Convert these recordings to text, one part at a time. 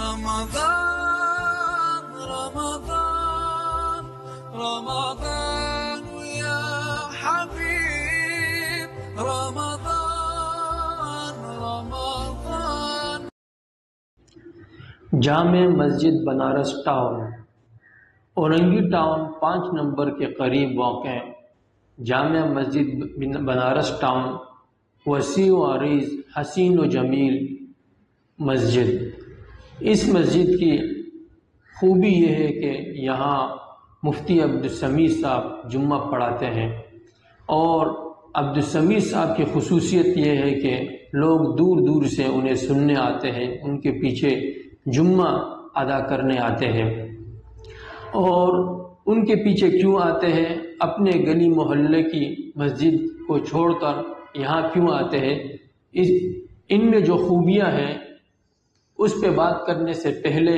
رمضان رمضان رمضان يا حبيب Ramzan Ramzan. Jama Masjid Banaras town Orangi town 5 number کے قریب واقع جامع مسجد بنارس ٹاؤن وسیع و عریض حسین و جمیل مسجد. اس مسجد کی خوبی یہ ہے کہ یہاں مفتی عبدالسمیع صاحب جمعہ پڑھاتے ہیں، اور عبدالسمیع صاحب کی خصوصیت یہ ہے کہ لوگ دور دور سے انہیں سننے آتے ہیں، ان کے پیچھے جمعہ ادا کرنے آتے ہیں. اور ان کے پیچھے کیوں آتے ہیں؟ اپنے گلی محلے کی مسجد کو چھوڑ کر یہاں کیوں آتے ہیں؟ ان میں جو خوبیاں ہیں اس پہ بات کرنے سے پہلے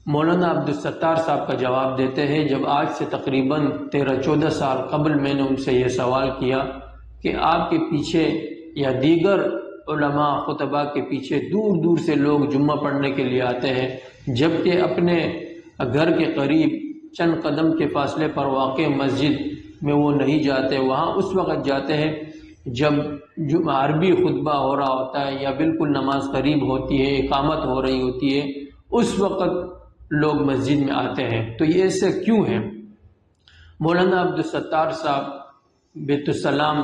مولانا عبدالستار صاحب کا جواب دیتے ہیں. جب آج سے تقریباً 13-14 سال قبل میں نے ان سے یہ سوال کیا کہ آپ کے پیچھے یا دیگر علماء خطبہ کے پیچھے دور دور سے لوگ جمعہ پڑھنے کے لیے آتے ہیں، جبکہ اپنے گھر کے قریب چند قدم کے فاصلے پر واقع مسجد میں وہ نہیں جاتے، وہاں اس وقت جاتے ہیں جب عربی خطبہ ہو رہا ہوتا ہے یا بالکل نماز قریب ہوتی ہے، اقامت ہو رہی ہوتی ہے، اس وقت لوگ مسجد میں آتے ہیں. تو یہ ایسے کیوں ہے؟ مولانا عبدالستار صاحب بیت السلام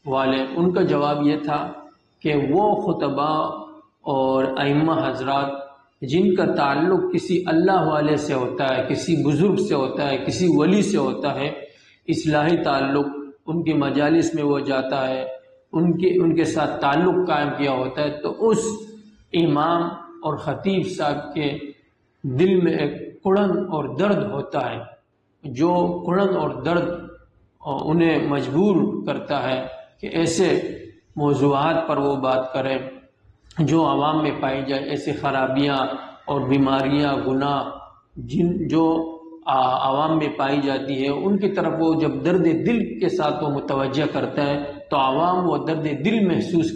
والے، ان کا جواب یہ تھا کہ وہ خطبہ اور ائمہ حضرات جن کا تعلق کسی اللہ والے سے ہوتا ہے، کسی بزرگ سے ہوتا ہے، کسی ولی سے ہوتا ہے، اصلاحی تعلق، ان کی مجالس میں وہ جاتا ہے، ان کے ساتھ تعلق قائم کیا ہوتا ہے، تو اس امام اور خطیب صاحب کے دل میں ایک کڑن اور درد ہوتا ہے، جو کڑن اور درد انہیں مجبور کرتا ہے کہ ایسے موضوعات پر وہ بات کریں جو عوام میں پائی جائے، ایسے خرابیاں اور بیماریاں، گناہ جو عوام میں پائی جاتی ہے، ان کی طرف وہ جب درد دل کے ساتھ وہ متوجہ کرتا ہے تو عوام وہ درد دل محسوس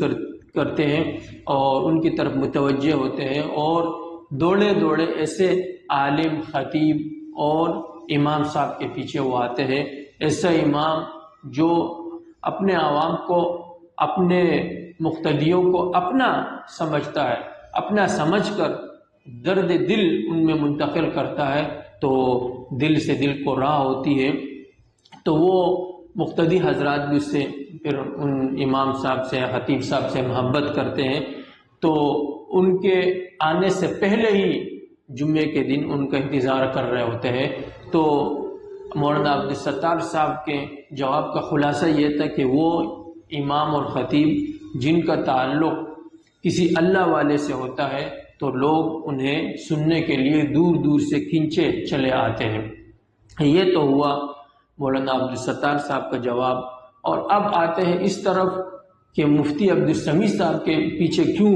کرتے ہیں اور ان کی طرف متوجہ ہوتے ہیں، اور دوڑے دوڑے ایسے عالم، خطیب اور امام صاحب کے پیچھے وہ آتے ہیں. ایسا امام جو اپنے عوام کو، اپنے مقتدیوں کو اپنا سمجھتا ہے، اپنا سمجھ کر درد دل ان میں منتقل کرتا ہے، تو دل سے دل کو راہ ہوتی ہے. تو وہ مقتدی حضرات بھی اس سے پھر ان امام صاحب سے، خطیب صاحب سے محبت کرتے ہیں، تو ان کے آنے سے پہلے ہی جمعے کے دن ان کا انتظار کر رہے ہوتے ہیں. تو مولانا عبدالستار صاحب کے جواب کا خلاصہ یہ تھا کہ وہ امام اور خطیب جن کا تعلق کسی اللہ والے سے ہوتا ہے تو لوگ انہیں سننے کے لیے دور دور سے کھینچے چلے آتے ہیں. یہ تو ہوا مولانا عبدالستار صاحب کا جواب. اور اب آتے ہیں اس طرف کہ مفتی عبدالسمیع صاحب کے پیچھے کیوں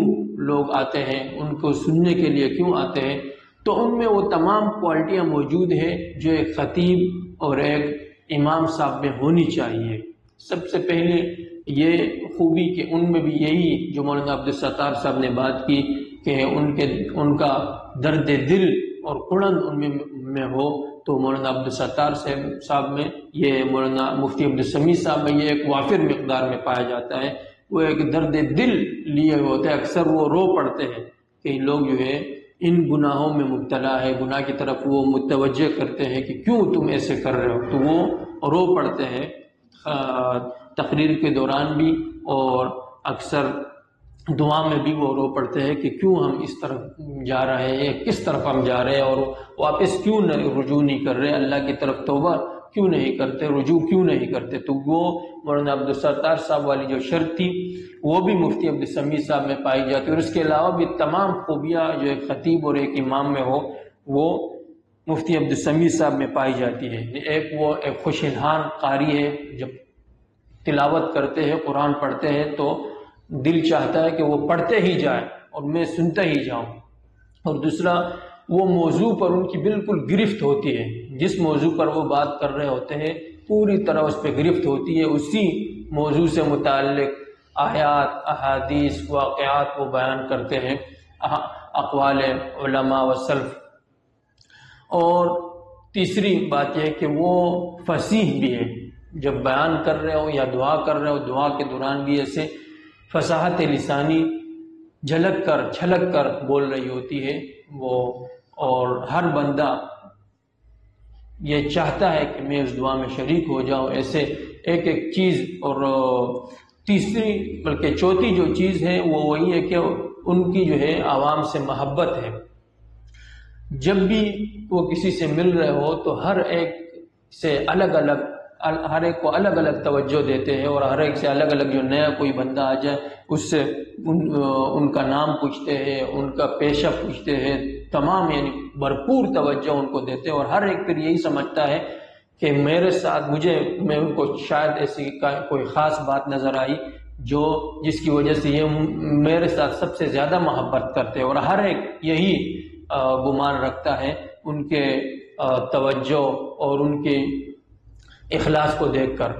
لوگ آتے ہیں، ان کو سننے کے لیے کیوں آتے ہیں. تو ان میں وہ تمام کوالٹیاں موجود ہیں جو ایک خطیب اور ایک امام صاحب میں ہونی چاہیے. سب سے پہلے یہ خوبی کہ ان میں بھی یہی جو مولانا عبدالستار صاحب نے بات کی کہ ان کا درد دل اور کڑن ان میں ہو، تو مولانا عبدالستار صاحب میں یہ، مولانا مفتی عبدالسمیع صاحب میں یہ ایک وافر مقدار میں پایا جاتا ہے. وہ ایک درد دل لیے ہوتے ہیں، اکثر وہ رو پڑتے ہیں کہ لوگ جو ہے ان گناہوں میں مبتلا ہے، گناہ کی طرف وہ متوجہ کرتے ہیں کہ کیوں تم ایسے کر رہے ہو، تو وہ رو پڑتے ہیں تقریر کے دوران بھی، اور اکثر دعا میں بھی وہ رو پڑتے ہیں کہ کیوں ہم اس طرف جا رہے ہیں، کس طرف ہم جا رہے ہیں، اور واپس کیوں رجوع نہیں کر رہے، اللہ کی طرف توبہ کیوں نہیں کرتے، رجوع کیوں نہیں کرتے. تو وہ مولانا عبدالستار صاحب والی جو شرط تھی وہ بھی مفتی عبدالسمیع صاحب میں پائی جاتی ہے، اور اس کے علاوہ بھی تمام خوبیاں جو ایک خطیب اور ایک امام میں ہو وہ مفتی عبدالسمیع صاحب میں پائی جاتی ہے. وہ ایک خوش الحان قاری ہے، جب تلاوت کرتے ہیں، قرآن پڑھتے ہیں تو دل چاہتا ہے کہ وہ پڑھتے ہی جائیں اور میں سنتا ہی جاؤں. اور دوسرا، وہ موضوع پر ان کی بالکل گرفت ہوتی ہے، جس موضوع پر وہ بات کر رہے ہوتے ہیں پوری طرح اس پہ گرفت ہوتی ہے، اسی موضوع سے متعلق آیات، احادیث، واقعات وہ بیان کرتے ہیں. اقوال علماء و سلف۔ اور تیسری بات یہ کہ وہ فصیح بھی ہے، جب بیان کر رہے ہو یا دعا کر رہے ہو، دعا کے دوران بھی ایسے فصاحت لسانی جھلک کر چھلک کر بول رہی ہوتی ہے وہ، اور ہر بندہ یہ چاہتا ہے کہ میں اس دعا میں شریک ہو جاؤں۔ ایسے ایک ایک چیز، اور تیسری بلکہ چوتھی جو چیز ہے وہ وہی ہے کہ ان کی جو ہے عوام سے محبت ہے۔ جب بھی وہ کسی سے مل رہے ہو تو ہر ایک سے ہر ایک کو الگ الگ توجہ دیتے ہیں، اور ہر ایک سے الگ الگ، جو نیا کوئی بندہ آ جائے اس سے ان کا نام پوچھتے ہیں، ان کا پیشہ پوچھتے ہیں، تمام یعنی بھرپور توجہ ان کو دیتے ہیں۔ اور ہر ایک پھر یہی سمجھتا ہے کہ میرے ساتھ میں ان کو شاید ایسی کوئی خاص بات نظر آئی جس کی وجہ سے یہ میرے ساتھ سب سے زیادہ محبت کرتے ہیں، اور ہر ایک یہی گمان رکھتا ہے ان کے توجہ اور ان کے اخلاص کو دیکھ کر۔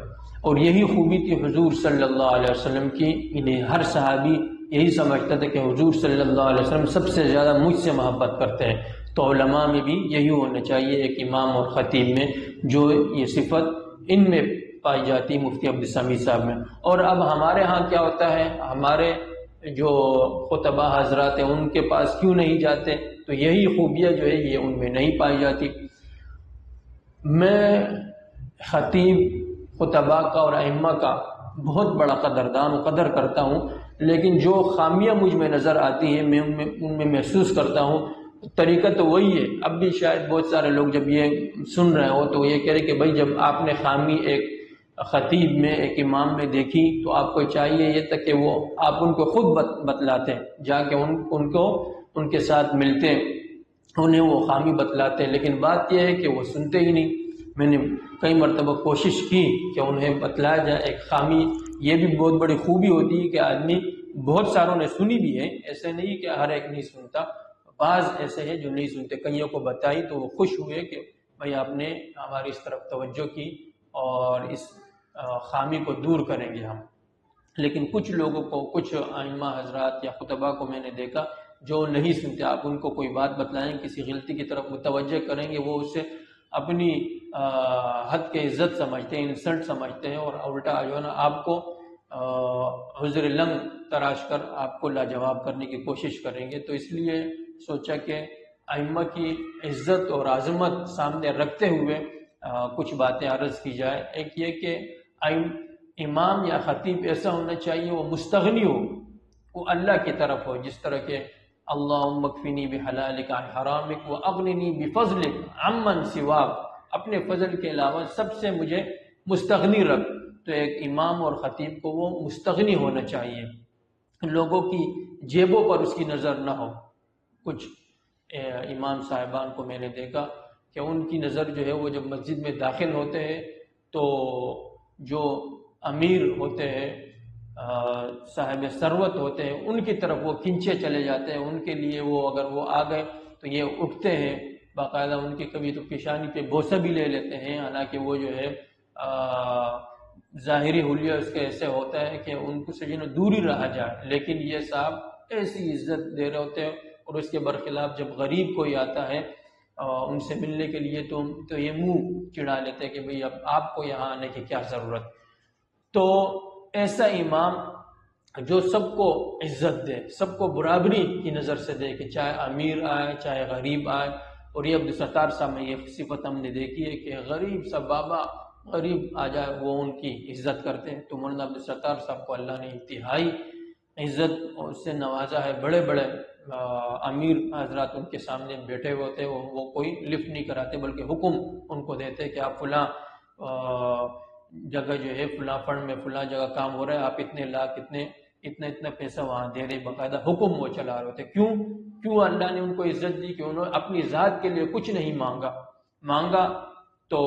اور یہی خوبی تھی حضور صلی اللہ علیہ وسلم کی، انہیں ہر صحابی یہی سمجھتا تھا کہ حضور صلی اللہ علیہ وسلم سب سے زیادہ مجھ سے محبت کرتے ہیں۔ تو علماء میں بھی یہی ہونا چاہیے، ایک امام اور خطیب میں جو یہ صفت ان میں پائی جاتی، مفتی عبدالسمیع صاحب میں۔ اور اب ہمارے ہاں کیا ہوتا ہے، ہمارے جو خطبہ حضرات ہیں ان کے پاس کیوں نہیں جاتے؟ تو یہی خوبیاں جو ہے یہ ان میں نہیں پائی جاتی۔ میں خطیب، خطبہ کا اور ائمہ کا بہت بڑا قدردان و قدر کرتا ہوں، لیکن جو خامیاں مجھ میں نظر آتی ہیں میں ان میں محسوس کرتا ہوں۔ طریقہ تو وہی ہے، اب بھی شاید بہت سارے لوگ جب یہ سن رہے ہو تو یہ کہہ رہے کہ بھائی جب آپ نے خامی ایک خطیب میں، ایک امام میں دیکھی تو آپ کو چاہیے یہ تک کہ وہ آپ ان کو خود بتلاتے ہیں، جا کے ان کے ساتھ ملتے ہیں، انہیں وہ خامی بتلاتے ہیں۔ لیکن بات یہ ہے کہ وہ سنتے ہی نہیں۔ میں نے کئی مرتبہ کوشش کی کہ انہیں بتلایا جائے ایک خامی، یہ بھی بہت بڑی خوبی ہوتی ہے کہ آدمی، بہت ساروں نے سنی بھی ہے، ایسے نہیں کہ ہر ایک نہیں سنتا، بعض ایسے ہیں جو نہیں سنتے، کئیوں کو بتائی تو وہ خوش ہوئے کہ بھائی آپ نے ہماری اس طرف توجہ کی اور اس خامی کو دور کریں گے ہم۔ لیکن کچھ لوگوں کو، کچھ ائمہ حضرات یا خطبہ کو میں نے دیکھا جو نہیں سنتے، آپ ان کو کوئی بات بتلائیں، کسی غلطی کی طرف متوجہ کریں گے، وہ اسے اپنی حد کے عزت سمجھتے ہیں، انسلٹ سمجھتے ہیں، اور الٹا جو ہے نا آپ کو عذر لنگ تراش کر آپ کو لاجواب کرنے کی کوشش کریں گے۔ تو اس لیے سوچا کہ ائمہ کی عزت اور عظمت سامنے رکھتے ہوئے کچھ باتیں عرض کی جائے۔ ایک یہ کہ امام یا خطیب ایسا ہونا چاہیے وہ مستغنی ہو، وہ اللہ کی طرف ہو، جس طرح کہ اللہم اکفنی بحلالک عن حرامک واغننی بفضلک عمن سواک، اپنے فضل کے علاوہ سب سے مجھے مستغنی رکھ۔ تو ایک امام اور خطیب کو وہ مستغنی ہونا چاہیے، لوگوں کی جیبوں پر اس کی نظر نہ ہو۔ کچھ امام صاحبان کو میں نے دیکھا کہ ان کی نظر جو ہے وہ جب مسجد میں داخل ہوتے ہیں تو جو امیر ہوتے ہیں، صاحب ثروت ہوتے ہیں، ان کی طرف وہ کھنچے چلے جاتے ہیں، ان کے لیے وہ اگر وہ آ گئے تو یہ اٹھتے ہیں، باقاعدہ ان کی کبھی تو پیشانی پہ بوسہ بھی لے لیتے ہیں، حالانکہ وہ جو ہے ظاہری حلیہ اس کے ایسے ہوتا ہے کہ ان کو سے دور ہی رہا جائے، لیکن یہ صاحب ایسی عزت دے رہے ہوتے ہیں۔ اور اس کے برخلاف جب غریب کوئی آتا ہے ان سے ملنے کے لیے تو یہ منہ چڑھا لیتے ہیں کہ بھئی اب آپ کو یہاں آنے کی کیا ضرورت۔ تو ایسا امام جو سب کو عزت دے، سب کو برابری کی نظر سے دے، کہ چاہے امیر آئے چاہے غریب آئے۔ اور یہ عبدالستار صاحب میں یہ صفت ہم نے دیکھی ہے کہ غریب سب بابا غریب آ جائے وہ ان کی عزت کرتے ہیں۔ تو مولانا عبدالستار صاحب کو اللہ نے انتہائی عزت سے نوازا ہے، بڑے بڑے امیر حضرات ان کے سامنے بیٹھے ہوتے ہیں، وہ کوئی لفٹ نہیں کراتے بلکہ حکم ان کو دیتے کہ آپ فلاں جگہ جو ہے فلاں فنڈ میں فلاں جگہ کام ہو رہا ہے، آپ اتنے لاکھ اتنا پیسہ وہاں دے رہے، باقاعدہ حکم وہ چلا رہے ہوتے۔ کیوں اللہ نے ان کو عزت دی؟ کہ انہوں نے اپنی ذات کے لیے کچھ نہیں مانگا تو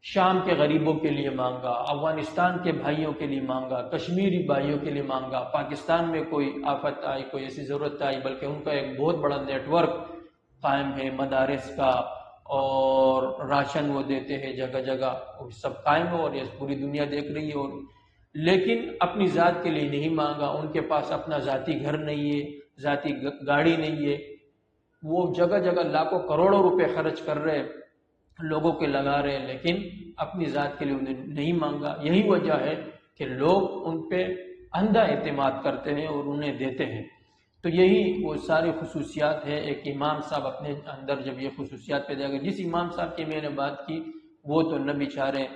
شام کے غریبوں کے لیے مانگا، افغانستان کے بھائیوں کے لیے مانگا، کشمیری بھائیوں کے لیے مانگا، پاکستان میں کوئی آفت آئی، کوئی ایسی ضرورت آئی، بلکہ ان کا ایک بہت بڑا نیٹ ورک قائم ہے مدارس کا، اور راشن وہ دیتے ہیں جگہ جگہ، وہ سب قائم ہے اور یہ پوری دنیا دیکھ رہی ہے۔ لیکن اپنی ذات کے لیے نہیں مانگا، ان کے پاس اپنا ذاتی گھر نہیں ہے، ذاتی گاڑی نہیں ہے، وہ جگہ جگہ لاکھوں کروڑوں روپے خرچ کر رہے، لوگوں کے لگا رہے، لیکن اپنی ذات کے لیے انہیں نہیں مانگا۔ یہی وجہ ہے کہ لوگ ان پہ اندھا اعتماد کرتے ہیں اور انہیں دیتے ہیں۔ تو یہی وہ ساری خصوصیات ہے ایک امام صاحب اپنے اندر جب یہ خصوصیات پیدا کر۔ جس امام صاحب کی میں نے بات کی وہ تو نہ بیچارے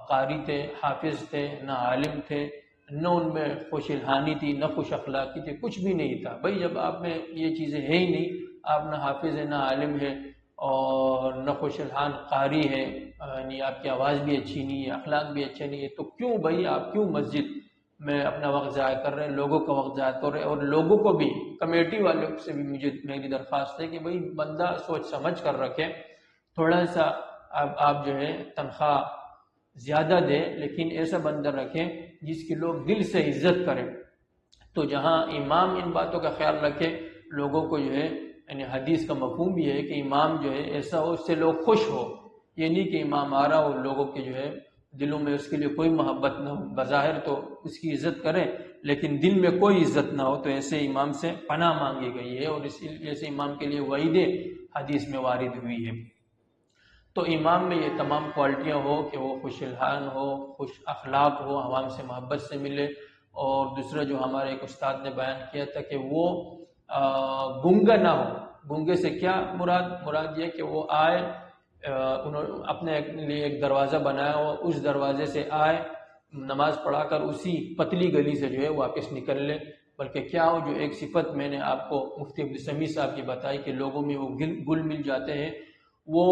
قاری تھے، حافظ تھے، نہ عالم تھے، نہ ان میں خوش الحانی تھی، نہ خوش اخلاقی تھی، کچھ بھی نہیں تھا۔ بھائی جب آپ میں یہ چیزیں ہے ہی نہیں، آپ نہ حافظ ہے، نہ عالم ہے، اور نہ خوش الحان قاری ہے، یعنی آپ کی آواز بھی اچھی نہیں ہے، اخلاق بھی اچھے نہیں ہے، تو کیوں بھائی آپ کیوں مسجد میں اپنا وقت ضائع کر رہے ہیں، لوگوں کا وقت ضائع کر رہے ہیں؟ اور لوگوں کو بھی، کمیٹی والوں سے بھی میری درخواست ہے کہ بھائی بندہ سوچ سمجھ کر رکھے، تھوڑا سا آپ جو ہے تنخواہ زیادہ دیں، لیکن ایسا بندہ رکھیں جس کی لوگ دل سے عزت کریں۔ تو جہاں امام ان باتوں کا خیال رکھے، لوگوں کو جو ہے، یعنی حدیث کا مفہوم بھی ہے کہ امام جو ہے ایسا ہو اس سے لوگ خوش ہو، یہ نہیں کہ امام آ رہا ہو لوگوں کے جو ہے دلوں میں اس کے لیے کوئی محبت نہ ہو، بظاہر تو اس کی عزت کریں لیکن دل میں کوئی عزت نہ ہو، تو ایسے امام سے پناہ مانگی گئی ہے، اور ایسے امام کے لیے وعید حدیث میں وارد ہوئی ہے۔ تو امام میں یہ تمام کوالٹیاں ہو کہ وہ خوش الحان ہو، خوش اخلاق ہو، عوام سے محبت سے ملے، اور دوسرا جو ہمارے ایک استاد نے بیان کیا تھا کہ وہ گنگا نہ ہو۔ گنگے سے کیا مراد یہ کہ وہ آئے، انہوں نے اپنے لیے ایک دروازہ بنایا ہو، اس دروازے سے آئے، نماز پڑھا کر اسی پتلی گلی سے جو ہے واپس نکل لے۔ بلکہ کیا ہو، جو ایک صفت میں نے آپ کو مفتی عبدالسمیع صاحب کی بتائی کہ لوگوں میں وہ گل مل جاتے ہیں، وہ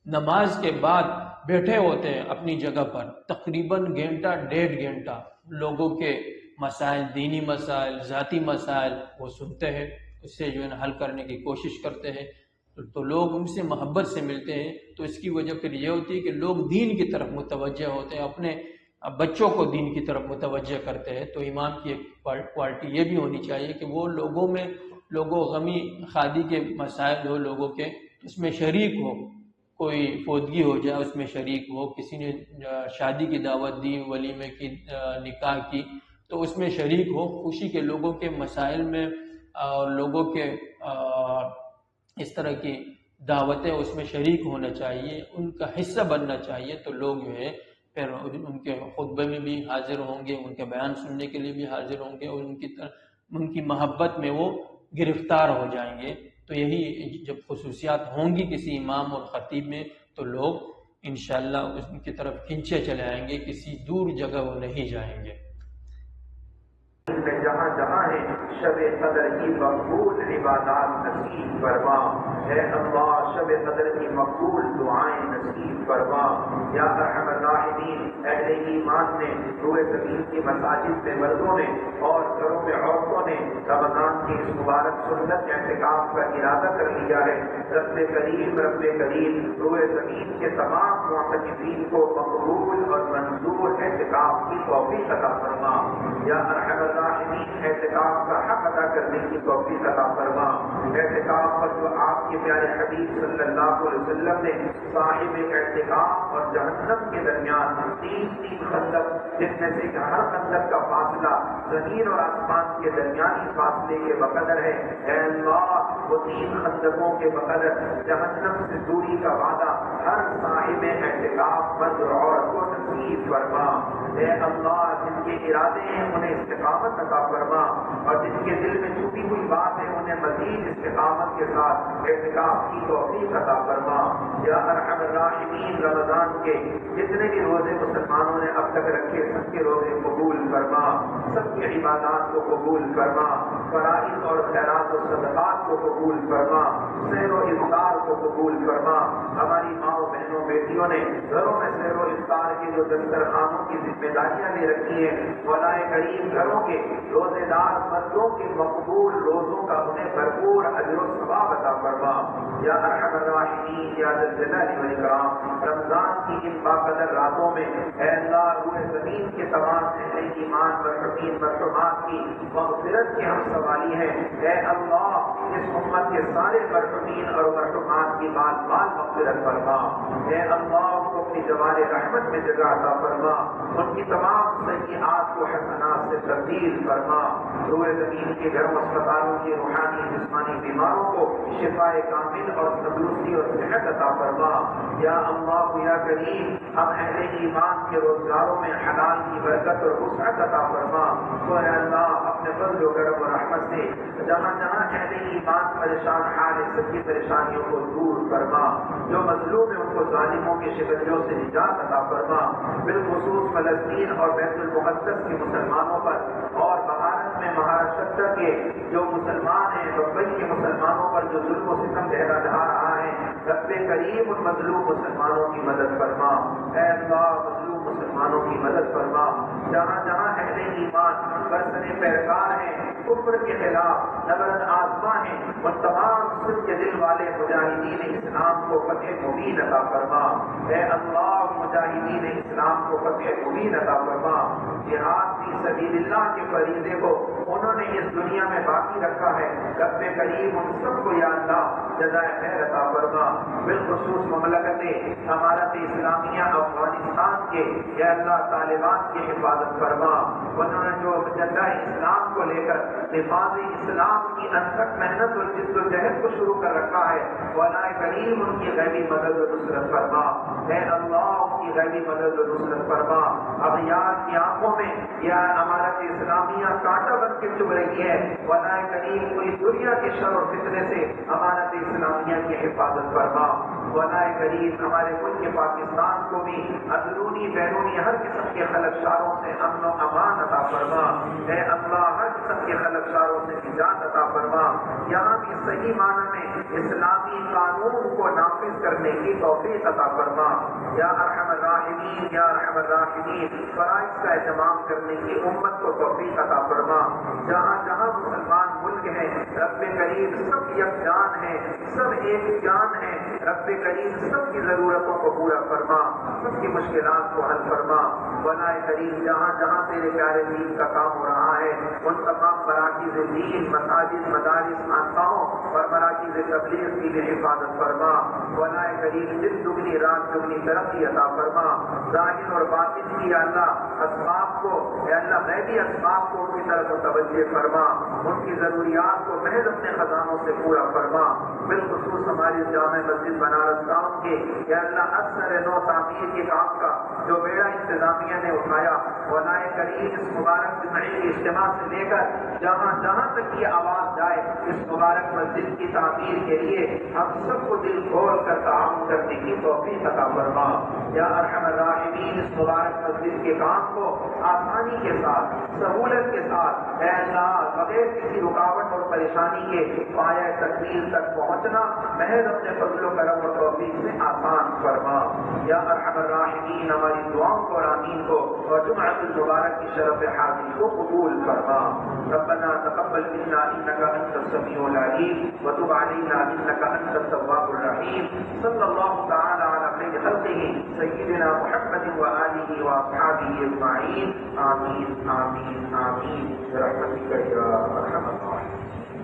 نماز کے بعد بیٹھے ہوتے ہیں اپنی جگہ پر تقریباً گھنٹہ 1.5 گھنٹہ، لوگوں کے مسائل، دینی مسائل، ذاتی مسائل وہ سنتے ہیں، اس سے جو ہے حل کرنے کی کوشش کرتے ہیں، تو لوگ ان سے محبت سے ملتے ہیں۔ تو اس کی وجہ پھر یہ ہوتی ہے کہ لوگ دین کی طرف متوجہ ہوتے ہیں، اپنے بچوں کو دین کی طرف متوجہ کرتے ہیں۔ تو امام کی ایک کوالٹی یہ بھی ہونی چاہیے کہ وہ لوگوں غمی خادی کے مسائل ہو، لوگوں کے اس میں شریک ہو، کوئی فوتگی ہو جائے اس میں شریک ہو، کسی نے شادی کی دعوت دی، ولیمے کی، نکاح کی، تو اس میں شریک ہو، خوشی کے لوگوں کے مسائل میں اور لوگوں کے اس طرح کی دعوتیں اس میں شریک ہونا چاہیے، ان کا حصہ بننا چاہیے۔ تو لوگ جو ہے پھر ان کے خطبے میں بھی حاضر ہوں گے، ان کے بیان سننے کے لیے بھی حاضر ہوں گے، اور ان کی محبت میں وہ گرفتار ہو جائیں گے۔ تو یہی جب خصوصیات ہوں گی کسی امام اور خطیب میں، تو لوگ انشاءاللہ ان کی طرف کھنچے چلے آئیں گے، کسی دور جگہ وہ نہیں جائیں گے۔ جہاں جہاں ہے شب قدر کی مقبول عبادات نصیب فرما، اے اللہ شب قدر کی مقبول دعائیں نصیب فرما، یا ارحم الراحمین۔ اہل ایمان نے، روئے زمین کی مساجد میں مردوں نے اور گھروں میں عورتوں نے رمضان کی اس مبارک سنت اعتکاف کا ارادہ کر لیا ہے۔ رب کریم روئے زمین کے تمام معتکفین کو مقبول اور منظور اعتکاف کی توفیق عطا فرما، یا ارحم الراحمین۔ اعتکاف کا حق ادا کرنے کی توفیق عطا فرما۔ اعتکاف پر جو آپ کے پیارے حبیب صلی اللہ علیہ وسلم نے صاحب اعتکاف اور جہنم کے درمیان تین خندق، جن میں سے ہر خندق کا فاصلہ زمین اور آسمان کے درمیانی فاصلے کے بقدر ہے، اے اللہ وہ 3 خندقوں کے بقدر جہنم سے دوری کا وعدہ ہر صاحب اعتکاف مرد اور عورت کو نصیب فرما۔ اے اللہ جن کے ارادے ہیں انہیں استقامت عطا فرما، اور جن کے دل میں چھپی ہوئی بات ہے انہیں مزید استقامت کے ساتھ اعتکاف کی توفیق عطا فرما، یا ارحم الراحمین۔ رمضان کے جتنے بھی روزے مسلمانوں نے اب تک رکھے سب کے روزے قبول فرما، سب کی عبادات کو قبول فرما، فرائض اور خیرات و صدقات کو قبول فرما، سحر و افطار کو قبول فرما۔ ہماری ماؤں بہنوں بیٹیوں نے گھروں میں سحر و افطار کے جو دسترخوانوں کی ذمہ داریاں لے رکھی ہیں، مولا کریم گھروں کے روزے دار مردوں کے مقبول روزوں کا انہیں بھرپور اجر و ثواب عطا فرما، یا ارحم الراحمین یا ذا الجلال والاکرام، رمضان کی ان باقدر راتوں میں اے اللہ روئے زمین کے تمام اہل ایمان مرحومین مرحومات کی مغفرت کے ہم سوالی ہیں۔ اے اللہ اس امت کے سارے مرحومین اور مرحومات کی بال بال مغفرت فرما۔ اے اللہ ان کو اپنی جوار رحمت میں جگہ عطا فرما، ان کی تمام سیئات کو حسنات سے تبدیل فرما۔ روئے زمین کے گھروں اسپتالوں کے روحانی جسمانی بیماروں کو شفاء کامل اور تندرستی اور صحت عطا فرما۔ یا اللہ یا کریم ہم اہل ایمان کے روزگاروں میں حلال کی برکت اور وسعت عطا فرما۔ تو اے اللہ اپنے فضل و کرم و رحمت سے جہاں جہاں اہل ایمان پریشان حال ہے سب کی پریشانیوں کو دور فرما، جو مظلوم ہیں ان کو ظالموں کے شکنجوں سے نجات عطا فرما، بالخصوص فلسطین اور بیت المقدس کے مسلمانوں پر اور بھارت میں مہاراشٹر کے جو مسلمان ہیں بمبئی کے مسلمانوں پر جو ظلم و ستم ڈھا رہا ہے، رب کریم ان مظلوم مسلمانوں کی مدد فرما۔ اے اللہ مظلوم مسلمانوں کی مدد فرما، جہاں جہاں اہل ایمان برسنے پیرکار ہیں کفر کے خلاف نبرد آزما ہیں، ان تمام سن کے دل والے مجاہدین اسلام کو فتح مبین عطا فرما۔ اے اللہ مجاہدین اسلام کو فتح مبین عطا فرما۔ جہاد فی سبیل اللہ کے فریضے کو انہوں نے اس دنیا میں باقی رکھا ہے، رب کریم ان سب کو یا اللہ جزائے خیر عطا فرما۔ بالخصوص مملکت امارت اسلامیہ افغانستان کے یا اللہ طالبان کی حفاظت فرما، انہوں نے جو جنگ اسلام کو لے کر حفاظ اسلام کی انتھک محنت اور جد و جہد کو شروع کر رکھا ہے، مولا کریم ان کی غیبی مدد و نصرت فرما۔ اے اللہ ان کی غیبی مدد و نصرت فرما۔ اغیار کی آنکھوں میں یا امارت اسلامیہ کانٹا بن کے چبھ رہی ہے، مولا کریم پوری دنیا کے شر اور فتنے سے امارت اسلامیہ کی حفاظت فرما۔ مولا کریم ہمارے ملک پاکستان کو بھی اندرونی بیرونی ہر قسم کے خلفشاروں سے امن و امان عطا فرما۔ اے اللہ ہر قسم کے خلفشاروں سے نجات عطا فرما، یہاں بھی صحیح معنی میں اسلامی قانون کو نافذ کرنے کی توفیق عطا فرما۔ یا ارحم الراحمین یا ارحم الراحمین فرائض کا اہتمام کرنے کی امت کو توفیق عطا فرما۔ جہاں جہاں مسلمان ملک ہیں رب کریم سب یکجان ہیں، سب ایک جان ہیں، رب کریم سب کی ضرورتوں کو پورا فرما، سب کی مشکلات کو حل فرما۔ مولا کریم جہاں جہاں تیرے پیارے دین کا کام ہو رہا ہے ان تمام مراکز دین مساجد مدارس خانقاہوں اور مراکز تبلیغ کی بھی حفاظت فرما۔ مولا کریم دن دگنی رات دگنی ترقی عطا فرما، ظاہر اور باطن کی اللہ اسباب کو یا اللہ غیبی اسباب کو ان کی طرف متوجہ فرما، ان کی ضروریات کو محض اپنے خزانوں سے پورا فرما۔ بالخصوص ہماری جامع مسجد بنارس ٹاؤن کے یا اللہ اکثر نو تعمیر کے کام کا جو بیڑا انتظامیہ نے اٹھایا، مولا کریم اس مبارک جمعی اجتماع سے لے کر جہاں جہاں تک یہ آواز جائے اس مبارک مسجد کی تعمیر کے لیے ہم سب کو دل کھول کر تعاون کرنے کی توفیق عطا فرما۔ یا ارحم الراحمین اس مبارک مسجد کے کام کو آسانی کے ساتھ سہولت کے ساتھ اے اللہ بغیر کسی رکاوٹ اور پریشانی کے پایہ تکمیل تک پہنچنا محض اپنے فضل و کرم و توفیق سے آسان فرما۔ یا ارحم الراحمین ہماری دعاؤں کو اور آمین کو اور جمعۃ المبارک کی شرف حاضری کو قبول فرما۔ ربنا تقبل منا انك انت السميع العليم وتب علينا انك انت التواب الرحيم صلى الله تعالى على خير خلقه سيدنا محمد وآله واصحابه اجمعين آمين آمين آمين برحمتك يا ارحم الراحمين۔